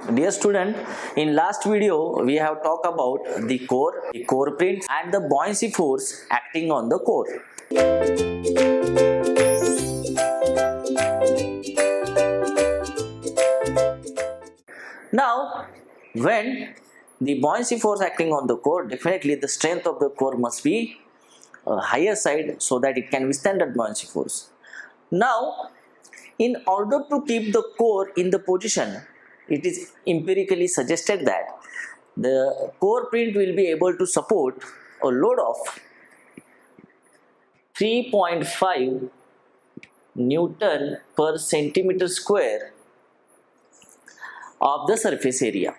Dear student, in last video we have talked about the core print and the buoyancy force acting on the core. Now, when the buoyancy force acting on the core, definitely the strength of the core must be higher side so that it can withstand that buoyancy force. Now, in order to keep the core in the position, it is empirically suggested that the core print will be able to support a load of 3.5 Newton per centimeter square of the surface area.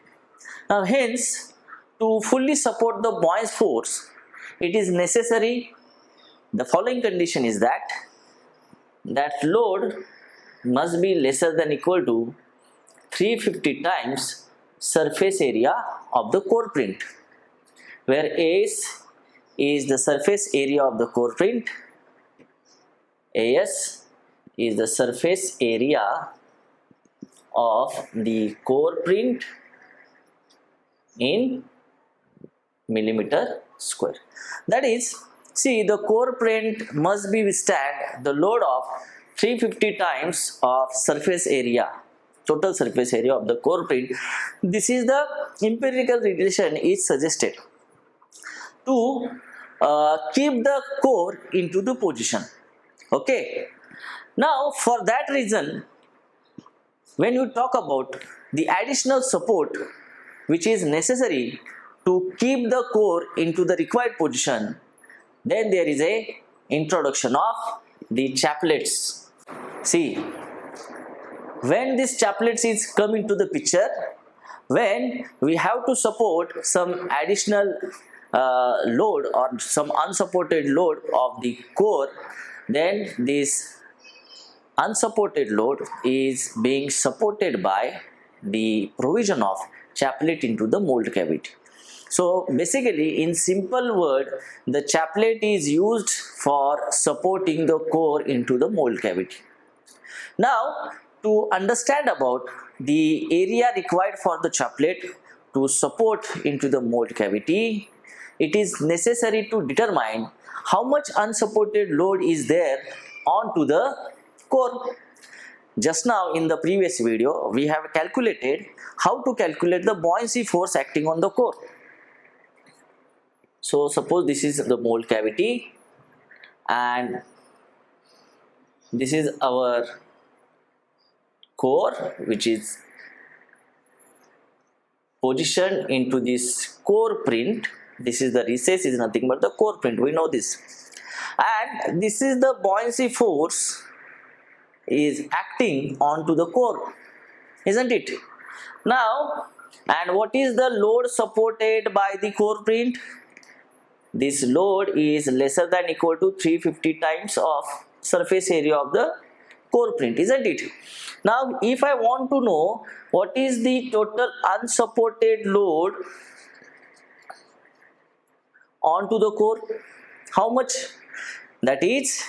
Now hence, to fully support the buoyancy force, it is necessary, the following condition is that load must be lesser than equal to 350 times surface area of the core print, where AS is the surface area of the core print, AS is the surface area of the core print in millimeter square. That is, see, the core print must be withstand the load of 350 times of surface area, total surface area of the core print. This is the empirical relation is suggested to keep the core into the position. Okay. Now for that reason, when you talk about the additional support which is necessary to keep the core into the required position, then there is a introduction of the chaplets. See, when this chaplets is come into the picture, when we have to support some additional load or some unsupported load of the core, then this unsupported load is being supported by the provision of chaplet into the mold cavity. So basically, in simple word, the chaplet is used for supporting the core into the mold cavity. Now, to understand about the area required for the chaplet to support into the mold cavity, it is necessary to determine how much unsupported load is there onto the core. Just now in the previous video, we have calculated how to calculate the buoyancy force acting on the core. So suppose this is the mold cavity and this is our core which is positioned into this core print. This is the recess, is nothing but the core print, we know this, and this is the buoyancy force is acting onto the core, isn't it? Now, and what is the load supported by the core print? This load is lesser than equal to 350 times of surface area of the core print, isn't it? Now, if I want to know what is the total unsupported load onto the core, how much? That is,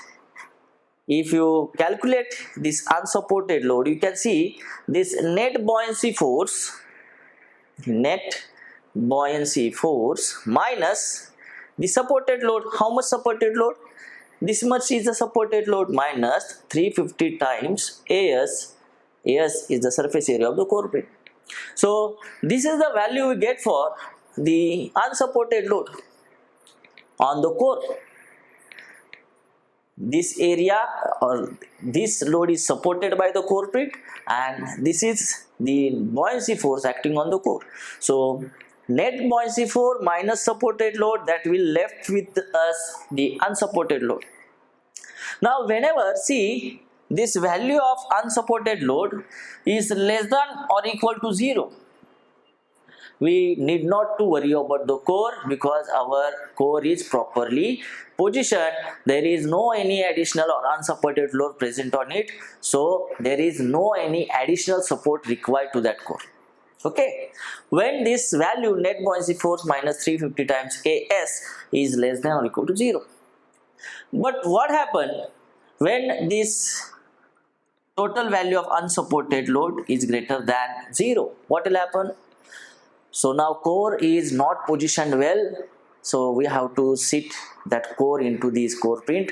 if you calculate this unsupported load, you can see this net buoyancy force minus the supported load. How much supported load? This much is the supported load minus 350 times AS. AS is the surface area of the core print. So this is the value we get for the unsupported load on the core. This area or this load is supported by the core print, and this is the buoyancy force acting on the core. So net buoyancy force minus supported load, that will left with us the unsupported load. Now whenever, see, this value of unsupported load is less than or equal to 0, we need not to worry about the core because our core is properly positioned. There is no any additional or unsupported load present on it, so there is no any additional support required to that core. Okay, when this value net buoyancy force minus 350 times AS is less than or equal to 0. But what happened when this total value of unsupported load is greater than 0, what will happen? So now core is not positioned well, so we have to sit that core into this core print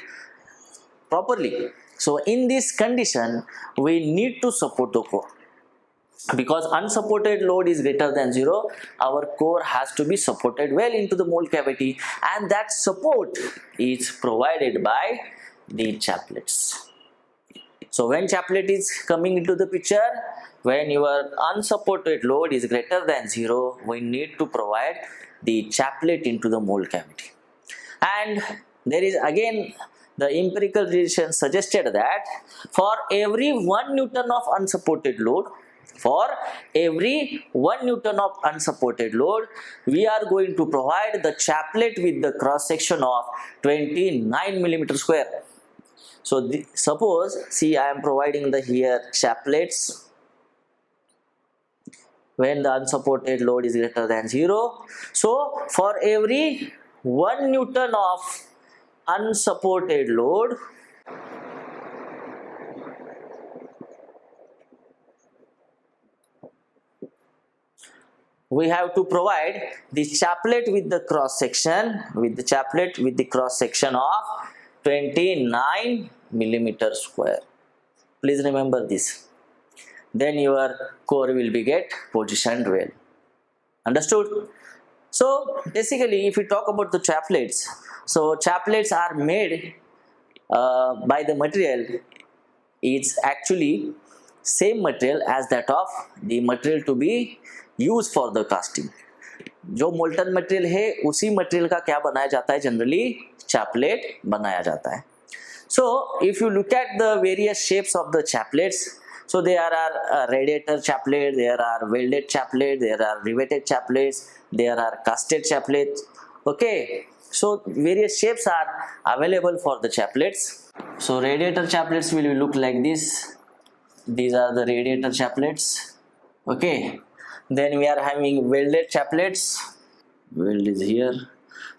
properly. So in this condition, we need to support the core. Because unsupported load is greater than 0, our core has to be supported well into the mold cavity, and that support is provided by the chaplets. So when chaplet is coming into the picture, when your unsupported load is greater than 0, we need to provide the chaplet into the mold cavity. And there is again the empirical relation suggested that for every 1 Newton of unsupported load, we are going to provide the chaplet with the cross section of 29 millimeter square. So suppose, see, I am providing the here chaplets when the unsupported load is greater than 0. So for every 1 Newton of unsupported load, we have to provide the chaplet with the cross section of 29 millimeter square. Please remember this. Then your core will be get positioned well. Understood? So basically, if we talk about the chaplets, so chaplets are made by the material. It's actually same material as that of the material to be used for the casting. जो molten material है उसी material का क्या बनाया जाता है? Generally chaplet बनाया जाता है. So if you look at the various shapes of the chaplets, so there are radiator chaplet, there are welded chaplet, there are riveted chaplets, there are casted chaplets. Okay, so various shapes are available for the chaplets. So radiator chaplets will look like this. These are the radiator chaplets. Okay, then we are having welded chaplets. Weld is here.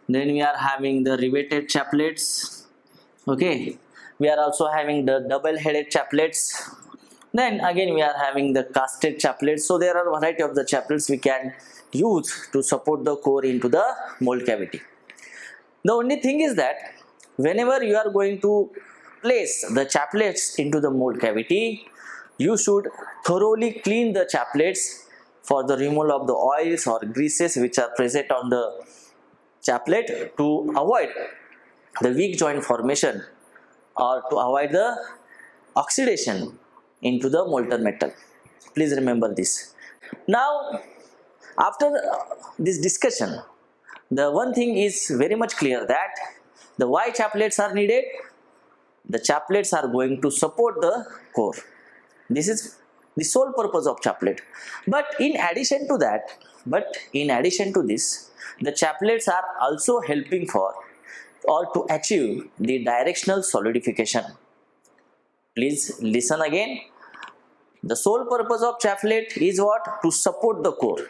Then we are having the riveted chaplets. Okay, we are also having the double-headed chaplets. Then again we are having the casted chaplets. So there are a variety of the chaplets we can use to support the core into the mold cavity. The only thing is that whenever you are going to place the chaplets into the mold cavity, you should thoroughly clean the chaplets for the removal of the oils or greases which are present on the chaplet to avoid the weak joint formation or to avoid the oxidation into the molten metal. Please remember this. Now, after this discussion, the one thing is very much clear that the why chaplets are needed. The chaplets are going to support the core. This is the sole purpose of chaplet. But in addition to this, the chaplets are also helping for or to achieve the directional solidification. Please listen again. The sole purpose of chaplet is what? To support the core.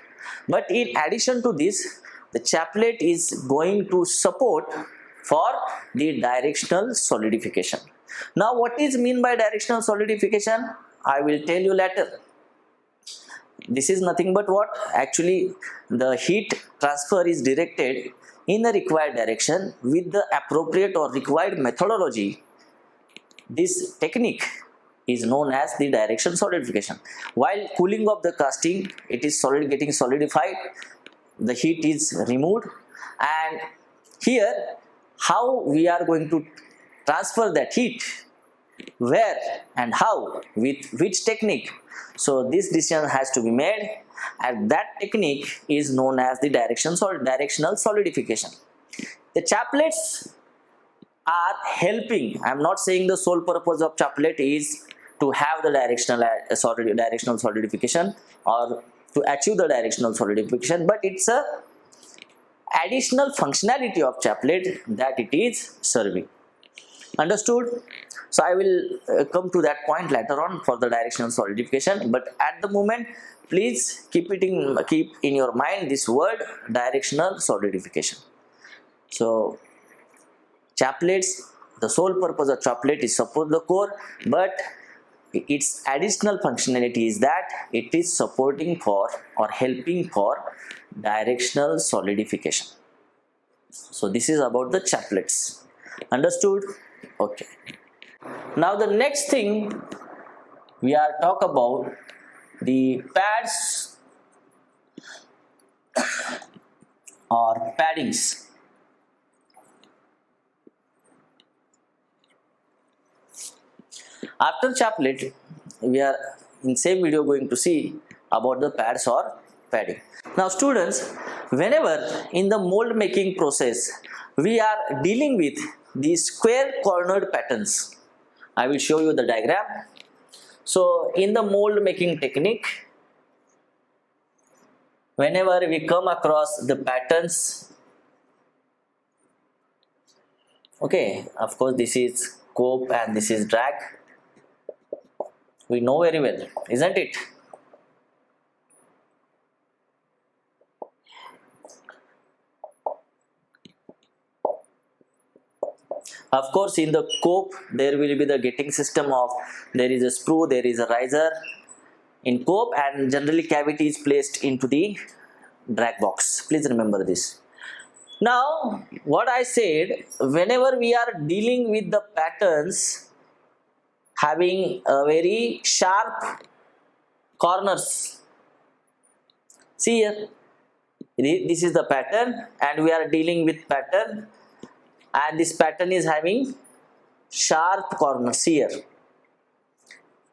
But in addition to this, the chaplet is going to support for the directional solidification. Now, what is mean by directional solidification? I will tell you later. This is nothing but what? Actually, the heat transfer is directed in the required direction with the appropriate or required methodology. This technique is known as the direction solidification. While cooling of the casting, it is getting solidified, the heat is removed, and here how we are going to transfer that heat, where and how, with which technique. So this decision has to be made, and that technique is known as the directional solidification. The chaplets are helping. I am not saying the sole purpose of chaplet is to have the directional solidification or to achieve the directional solidification, but it's a additional functionality of chaplet that it is serving. Understood? So I will come to that point later on for the directional solidification, but at the moment please keep in your mind this word directional solidification. So chaplets, the sole purpose of chaplet is support the core, but its additional functionality is that it is supporting for or helping for directional solidification. So this is about the chaplets. Understood? Okay. Now the next thing we are talk about the pads or paddings. After chaplet, we are in same video going to see about the pads or padding. Now students, whenever in the mold making process we are dealing with the square cornered patterns, I will show you the diagram. So in the mold making technique, whenever we come across the patterns, okay, of course this is cope and this is drag. We know very well, isn't it? Of course, in the cope, there will be the getting system of, there is a sprue, there is a riser in cope, and generally cavity is placed into the drag box. Please remember this. Now, what I said, whenever we are dealing with the patterns having a very sharp corners, see here, this is the pattern and we are dealing with pattern, and this pattern is having sharp corners here.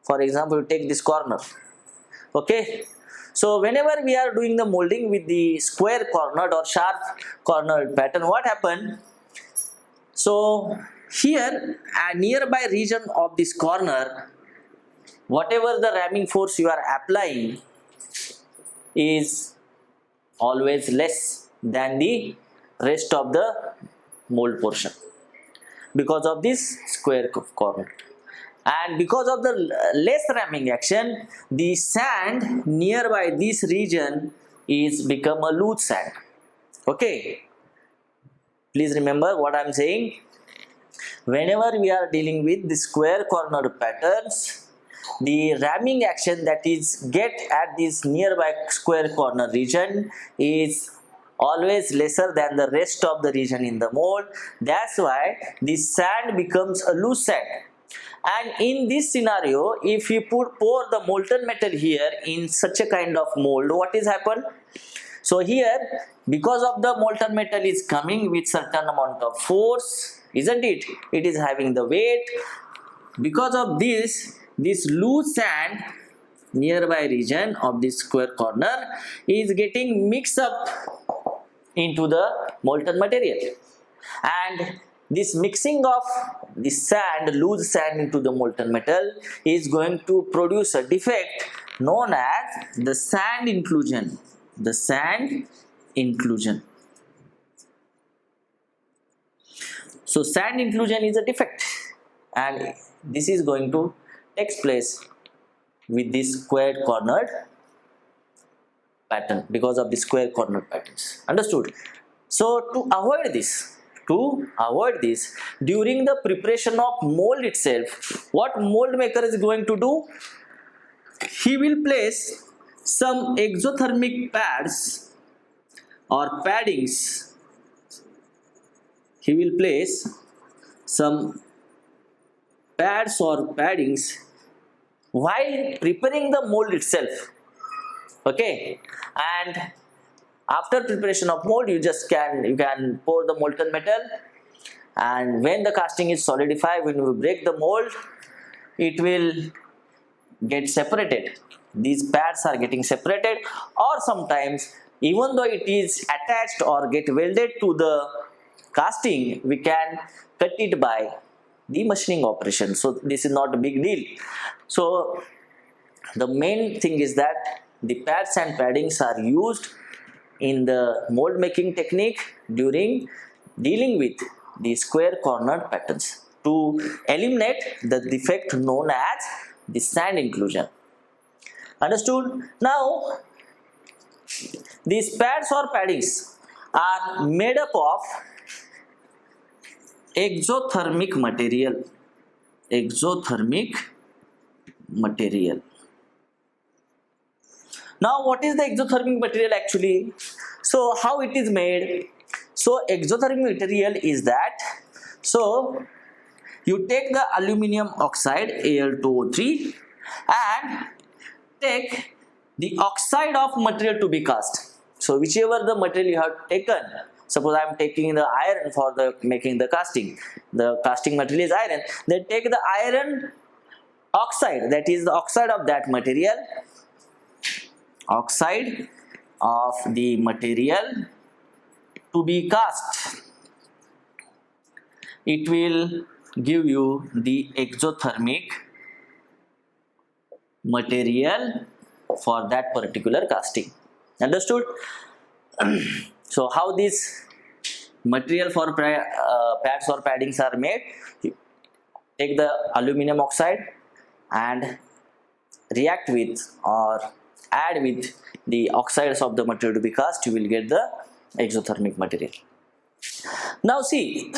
For example, you take this corner, okay. So whenever we are doing the molding with the square cornered or sharp cornered pattern, what happened? So here a nearby region of this corner, whatever the ramming force you are applying is always less than the rest of the mold portion because of this square corner. And because of the less ramming action, the sand nearby this region is become a loose sand. Okay, please remember what I am saying. Whenever we are dealing with the square cornered patterns, the ramming action that is get at this nearby square corner region is always lesser than the rest of the region in the mold. That's why this sand becomes a loose sand. And in this scenario, if you pour the molten metal here in such a kind of mold, what is happened? So here, because of the molten metal is coming with certain amount of force, isn't it? It is having the weight. Because of this loose sand nearby region of this square corner is getting mixed up into the molten material, and this mixing of the sand, loose sand into the molten metal is going to produce a defect known as the sand inclusion. The sand inclusion. So sand inclusion is a defect, and this is going to take place with this square cornered pattern because of the square cornered patterns. Understood? So to avoid this, during the preparation of mold itself, what mold maker is going to do? He will place some exothermic pads or paddings. He will place some pads or paddings while preparing the mold itself. Okay, and after preparation of mold, you can pour the molten metal, and when the casting is solidified, when you break the mold, it will get separated. These pads are getting separated, or sometimes even though it is attached or get welded to the casting, we can cut it by the machining operation. So this is not a big deal. So the main thing is that the pads and paddings are used in the mold making technique during dealing with the square cornered patterns to eliminate the defect known as the sand inclusion. Understood? Now, these pads or paddings are made up of exothermic material. Exothermic material. Now what is the exothermic material actually? So how it is made? So exothermic material is that, so you take the aluminum oxide Al2O3 and take the oxide of material to be cast. So whichever the material you have taken, suppose I am taking the iron for the making the casting material is iron, then take the iron oxide, that is the oxide of that material, oxide of the material to be cast. It will give you the exothermic material for that particular casting. Understood? So how this material for pads or paddings are made? Take the aluminum oxide and react with or add with the oxides of the material to be cast, you will get the exothermic material. Now see,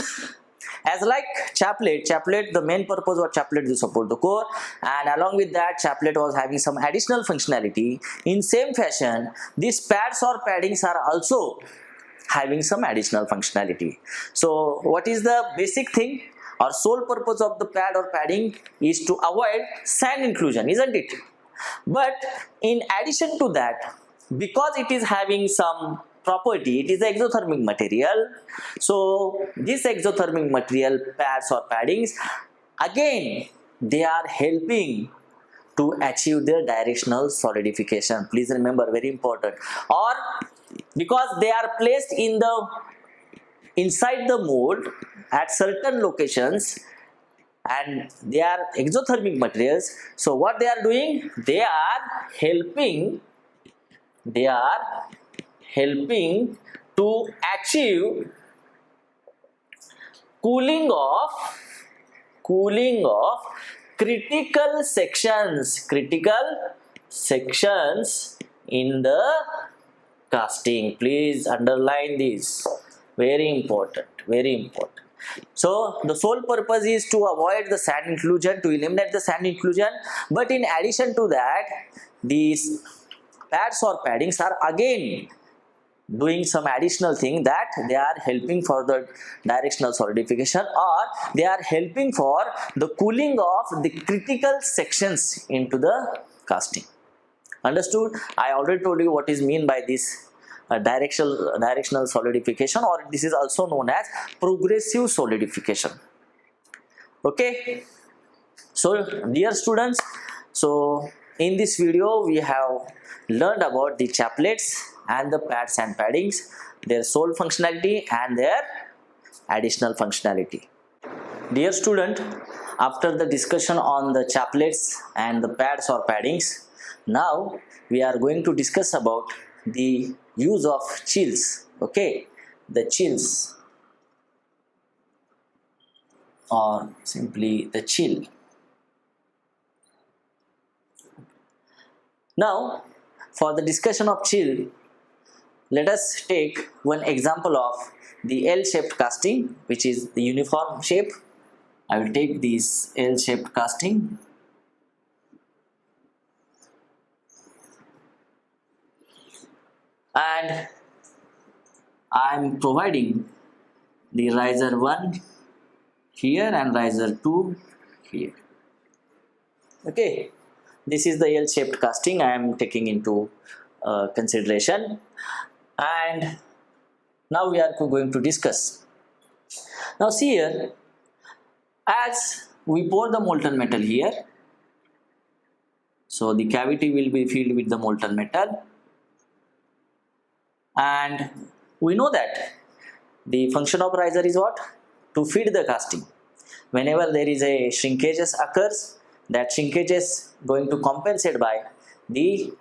as like chaplet, the main purpose of chaplet is to support the core, and along with that chaplet was having some additional functionality. In same fashion, these pads or paddings are also having some additional functionality. So what is the basic thing or sole purpose of the pad or padding is to avoid sand inclusion, isn't it? But in addition to that, because it is having some property, it is exothermic material, so this exothermic material, pads or paddings, again they are helping to achieve their directional solidification. Please remember, very important. Or because they are placed in the inside the mold at certain locations and they are exothermic materials, so what they are doing, they are helping to achieve cooling of critical sections in the casting. Please underline this, very important. So the sole purpose is to avoid the sand inclusion, to eliminate the sand inclusion, but in addition to that, these pads or paddings are again doing some additional thing, that they are helping for the directional solidification, or they are helping for the cooling of the critical sections into the casting. Understood? I already told you what is mean by this directional solidification, or this is also known as progressive solidification. Okay, so dear students, so in this video we have learned about the chaplets and the pads and paddings, their sole functionality and their additional functionality. Dear student, after the discussion on the chaplets and the pads or paddings, now we are going to discuss about the use of chills. Okay, the chills, or simply the chill. Now for the discussion of chill, let us take one example of the L-shaped casting, which is the uniform shape. I will take this L-shaped casting. And I am providing the riser 1 here and riser 2 here. Okay, this is the L-shaped casting I am taking into consideration, and now we are going to discuss. Now see here, as we pour the molten metal here, so the cavity will be filled with the molten metal, and we know that the function of riser is what? To feed the casting. Whenever there is a shrinkages occurs, that shrinkage is going to compensate by the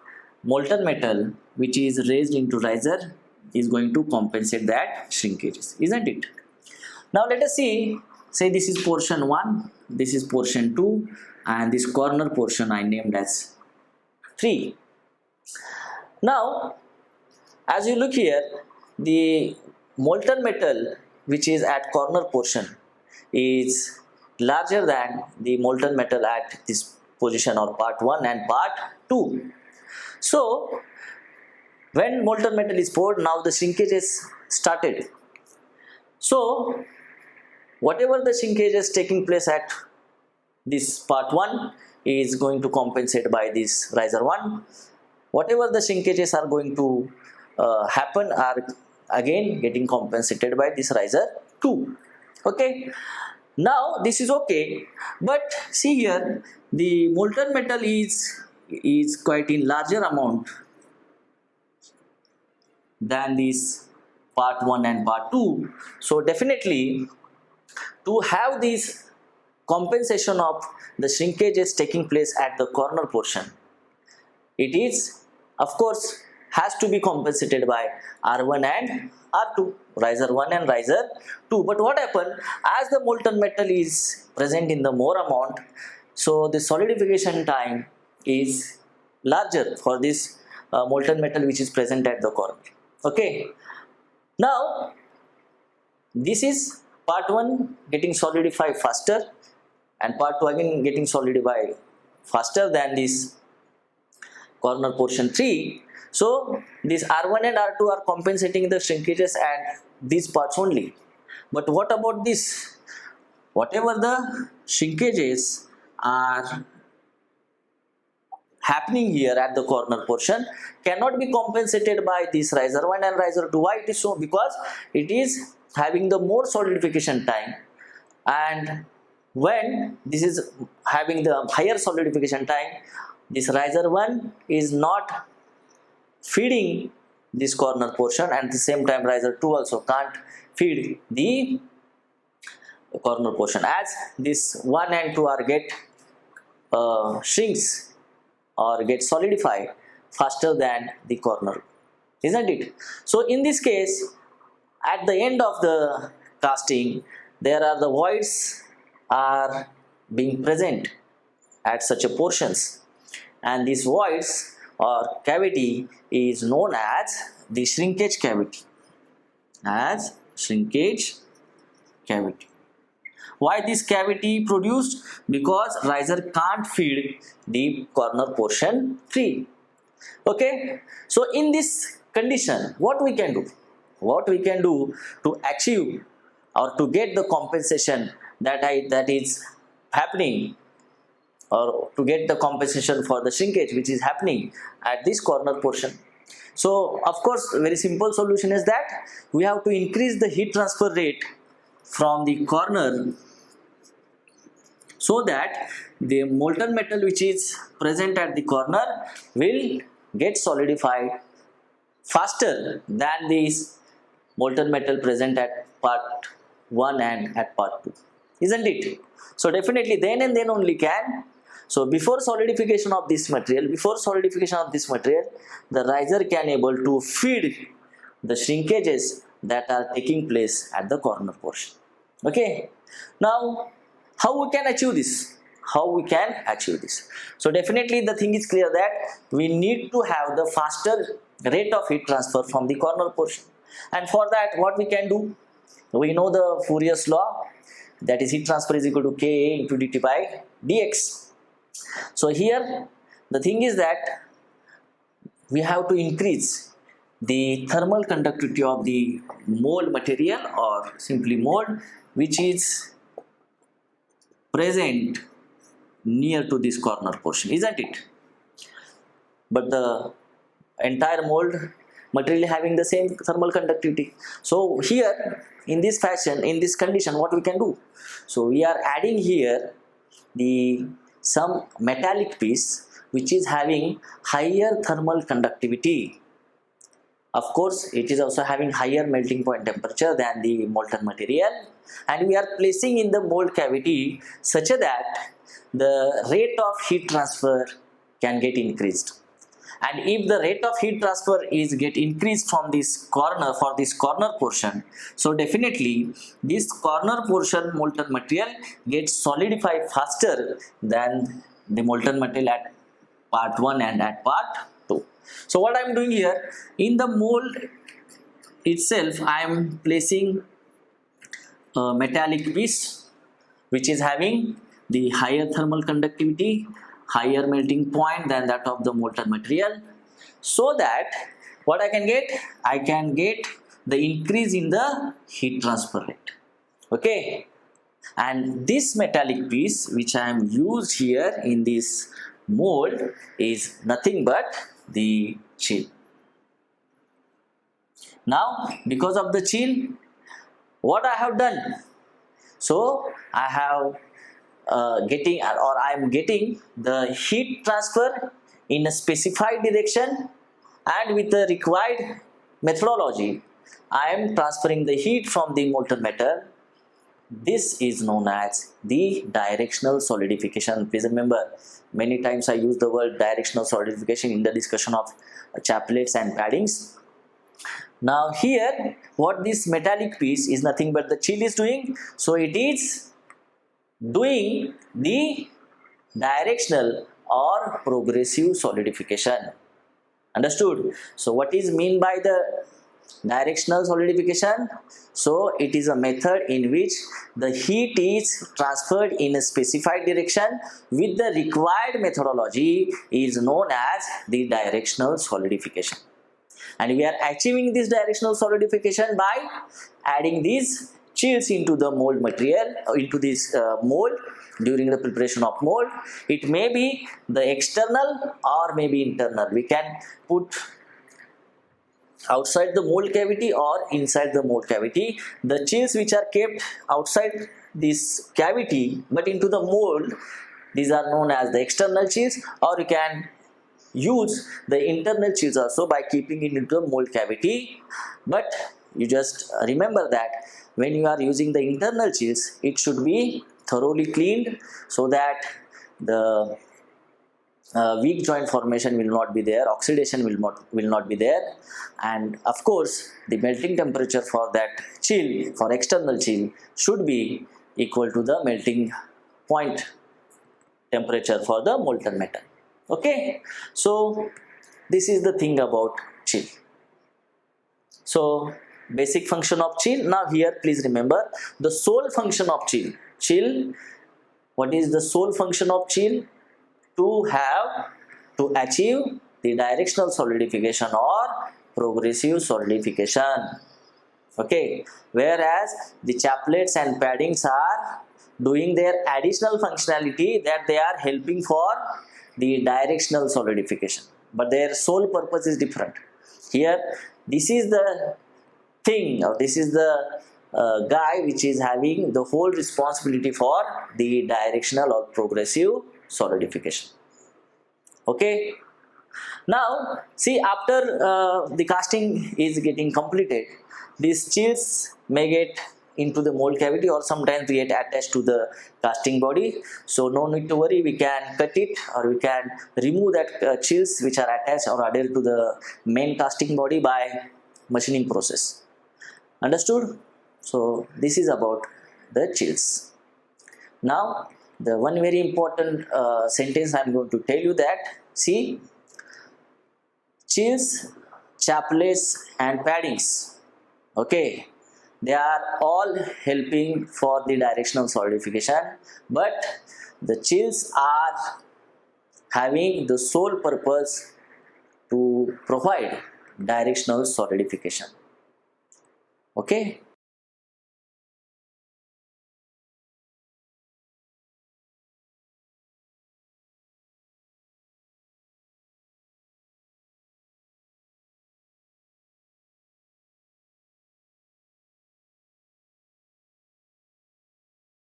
molten metal which is raised into riser is going to compensate that shrinkages, isn't it? Now let us see, say this is portion 1, this is portion 2, and this corner portion I named as 3. Now as you look here, the molten metal which is at corner portion is larger than the molten metal at this position, or part 1 and part 2. So when molten metal is poured, now the shrinkage is started. So whatever the shrinkage is taking place at this part 1 is going to compensate by this riser 1. Whatever the shrinkages are going to happen are again getting compensated by this riser 2. Okay, now this is okay, but see here, the molten metal is quite in larger amount than this part 1 and part 2. So definitely, to have this compensation of the shrinkages taking place at the corner portion, it is of course has to be compensated by R1 and R2, riser 1 and riser 2. But what happened, as the molten metal is present in the more amount, so the solidification time is larger for this molten metal which is present at the corner. Okay, now this is part 1 getting solidified faster, and part 2 again getting solidified faster than this corner portion 3. So this R1 and R2 are compensating the shrinkages at these parts only. But what about this? Whatever the shrinkages are happening here at the corner portion cannot be compensated by this riser 1 and riser 2. Why it is so? Because it is having the more solidification time, and when this is having the higher solidification time, this riser 1 is not feeding this corner portion, and at the same time riser 2 also can't feed the corner portion, as this 1 and 2 are get shrinks or get solidified faster than the corner, isn't it? So in this case, at the end of the casting, there are the voids are being present at such a portions, and these voids or cavity is known as the shrinkage cavity, as shrinkage cavity. Why this cavity produced? Because riser can't feed the corner portion 3. Okay, so in this condition, what we can do? What we can do to achieve or to get the compensation that is happening, or to get the compensation for the shrinkage which is happening at this corner portion? So of course, very simple solution is that we have to increase the heat transfer rate from the corner, so that the molten metal which is present at the corner will get solidified faster than this molten metal present at part 1 and at part 2, isn't it? So definitely then and then only can. So before solidification of this material, the riser can able to feed the shrinkages that are taking place at the corner portion. Okay, now how we can achieve this? So definitely the thing is clear that we need to have the faster rate of heat transfer from the corner portion, and for that what we can do? We know the Fourier's law, that is heat transfer is equal to Ka into dt by dx. So here the thing is that we have to increase the thermal conductivity of the mold material, or simply mold, which is present near to this corner portion, isn't it? But the entire mold material having the same thermal conductivity. So here in this fashion, in this condition, what we can do? So we are adding here some metallic piece which is having higher thermal conductivity. Of course, it is also having higher melting point temperature than the molten material, and we are placing in the mold cavity such that the rate of heat transfer can get increased. And if the rate of heat transfer is get increased from this corner, for this corner portion, so definitely this corner portion molten material gets solidified faster than the molten material at part 1 and at part 2. So what I am doing here, in the mold itself I am placing a metallic piece which is having the higher thermal conductivity, higher melting point than that of the molten material, so that what I can get? I can get the increase in the heat transfer rate. Okay, and this metallic piece which I am used here in this mold is nothing but the chill. Now because of the chill, what I have done? So I have I am getting the heat transfer in a specified direction, and with the required methodology I am transferring the heat from the molten metal. This is known as the directional solidification. Please remember, many times I use the word directional solidification in the discussion of chaplets and paddings. Now here, what this metallic piece is nothing but the chill is doing. So it is doing the directional or progressive solidification. Understood? So what is mean by the directional solidification? So it is a method in which the heat is transferred in a specified direction with the required methodology is known as the directional solidification. And we are achieving this directional solidification by adding these chills into the mold material, into this mold during the preparation of mold. It may be the external or maybe internal. We can put outside the mold cavity or inside the mold cavity. The chills which are kept outside this cavity but into the mold, these are known as the external chills, or you can use the internal chills also by keeping it into the mold cavity. But you just remember that when you are using the internal chills, it should be thoroughly cleaned so that the weak joint formation will not be there, oxidation will not be there, and of course the melting temperature for that chill, for external chill, should be equal to the melting point temperature for the molten metal. Okay, so this is the thing about chill. So basic function of chill. Now here please remember the sole function of chill. What is the sole function of chill? To achieve the directional solidification or progressive solidification. Okay, whereas the chaplets and paddings are doing their additional functionality, that they are helping for the directional solidification, but their sole purpose is different. Here this is the thing, or this is the guy which is having the whole responsibility for the directional or progressive solidification. Okay, now see, after the casting is getting completed, these chills may get into the mold cavity or sometimes get attached to the casting body. So no need to worry, we can cut it or we can remove that chills which are attached or adhered to the main casting body by machining process. Understood? So this is about the chills. Now the one very important sentence I am going to tell you, that see, chills, chaplets and paddings, okay, they are all helping for the directional solidification, but the chills are having the sole purpose to provide directional solidification. Okay.